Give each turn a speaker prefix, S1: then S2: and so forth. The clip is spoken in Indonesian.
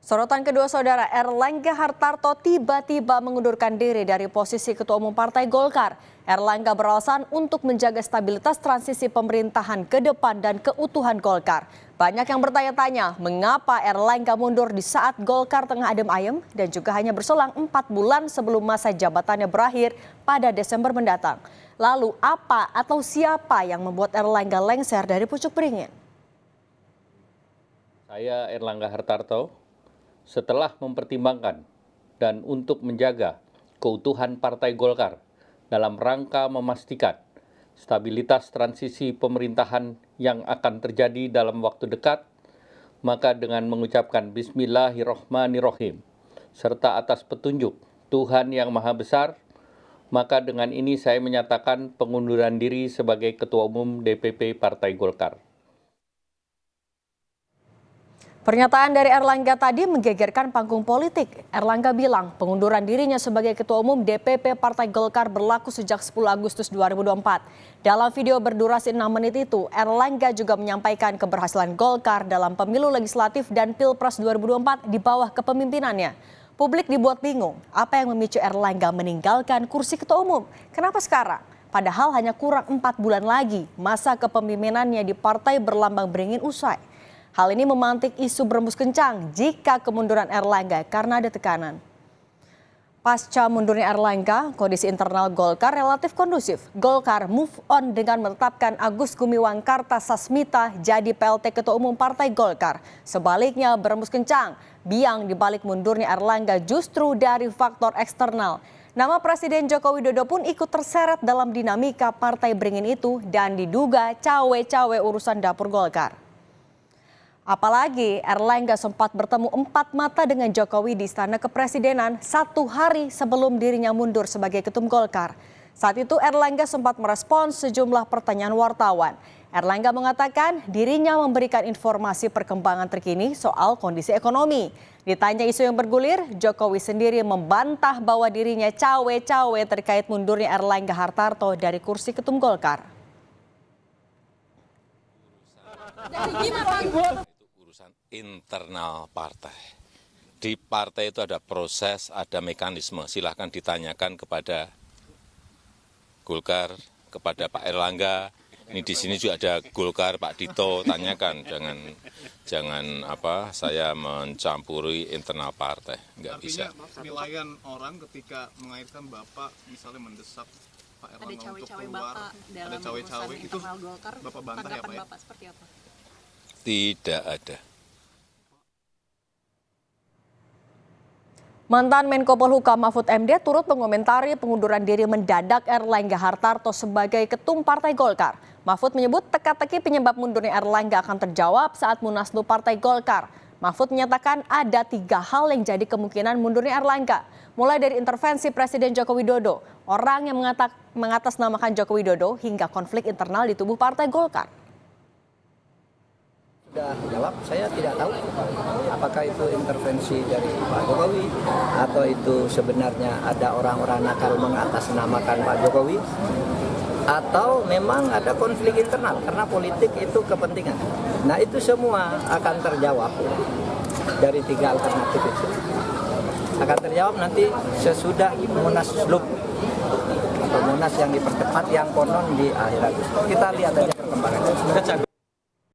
S1: Sorotan kedua saudara, Erlangga Hartarto tiba-tiba mengundurkan diri dari posisi Ketua Umum Partai Golkar. Erlangga beralasan untuk menjaga stabilitas transisi pemerintahan ke depan dan keutuhan Golkar. Banyak yang bertanya-tanya mengapa Erlangga mundur di saat Golkar tengah adem ayem dan juga hanya berselang 4 bulan sebelum masa jabatannya berakhir pada Desember mendatang. Lalu apa atau siapa yang membuat Erlangga lengser dari pucuk beringin?
S2: Saya Erlangga Hartarto. Setelah mempertimbangkan dan untuk menjaga keutuhan Partai Golkar dalam rangka memastikan stabilitas transisi pemerintahan yang akan terjadi dalam waktu dekat, maka dengan mengucapkan Bismillahirrohmanirrohim serta atas petunjuk Tuhan Yang Maha Besar, maka dengan ini saya menyatakan pengunduran diri sebagai Ketua Umum DPP Partai Golkar.
S1: Pernyataan dari Erlangga tadi menggegerkan panggung politik. Erlangga bilang pengunduran dirinya sebagai Ketua Umum DPP Partai Golkar berlaku sejak 10 Agustus 2024. Dalam video berdurasi 6 menit itu, Erlangga juga menyampaikan keberhasilan Golkar dalam pemilu legislatif dan Pilpres 2024 di bawah kepemimpinannya. Publik dibuat bingung, apa yang memicu Erlangga meninggalkan kursi Ketua Umum? Kenapa sekarang? Padahal hanya kurang 4 bulan lagi masa kepemimpinannya di partai berlambang beringin usai. Hal ini memantik isu berembus kencang jika kemunduran Erlangga karena ada tekanan. Pasca mundurnya Erlangga, kondisi internal Golkar relatif kondusif. Golkar move on dengan menetapkan Agus Gumiwang Kartasasmita jadi PLT Ketua Umum Partai Golkar. Sebaliknya berembus kencang, biang dibalik mundurnya Erlangga justru dari faktor eksternal. Nama Presiden Joko Widodo pun ikut terseret dalam dinamika partai beringin itu dan diduga cawe-cawe urusan dapur Golkar. Apalagi Erlangga sempat bertemu 4 mata dengan Jokowi di Istana Kepresidenan 1 hari sebelum dirinya mundur sebagai Ketum Golkar. Saat itu Erlangga sempat merespons sejumlah pertanyaan wartawan. Erlangga mengatakan dirinya memberikan informasi perkembangan terkini soal kondisi ekonomi. Ditanya isu yang bergulir, Jokowi sendiri membantah bahwa dirinya cawe-cawe terkait mundurnya Erlangga Hartarto dari kursi Ketum Golkar.
S3: Urusan internal partai. Di partai itu ada proses, ada mekanisme. Silahkan ditanyakan kepada Golkar, kepada Pak Erlangga. Ini di sini juga ada Golkar, Pak Dito, tanyakan. Jangan saya mencampuri internal partai. Nggak bisa.
S4: Penilaian orang ketika mengaitkan Bapak misalnya mendesak Pak Erlangga untuk keluar, ada cawe-cawe itu
S5: Golkar,
S4: Bapak bantah ya Pak ya?
S5: Bapak seperti apa?
S3: Tidak ada.
S1: Mantan Menko Polhukam Mahfud MD turut mengomentari pengunduran diri mendadak Erlangga Hartarto sebagai Ketum Partai Golkar. Mahfud menyebut teka-teki penyebab mundurnya Erlangga akan terjawab saat Munaslup Partai Golkar. Mahfud menyatakan ada 3 hal yang jadi kemungkinan mundurnya Erlangga. Mulai dari intervensi Presiden Joko Widodo, orang yang mengatasnamakan Joko Widodo, hingga konflik internal di tubuh Partai Golkar.
S6: Sudah jawab, saya tidak tahu apakah itu intervensi dari Pak Jokowi atau itu sebenarnya ada orang-orang nakal mengatasnamakan Pak Jokowi atau memang ada konflik internal karena politik itu kepentingan. Nah itu semua akan terjawab dari 3 alternatif itu. Akan terjawab nanti sesudah Munaslup atau Munas yang dipercepat yang konon di akhir Agustus. Kita lihat aja perkembangannya.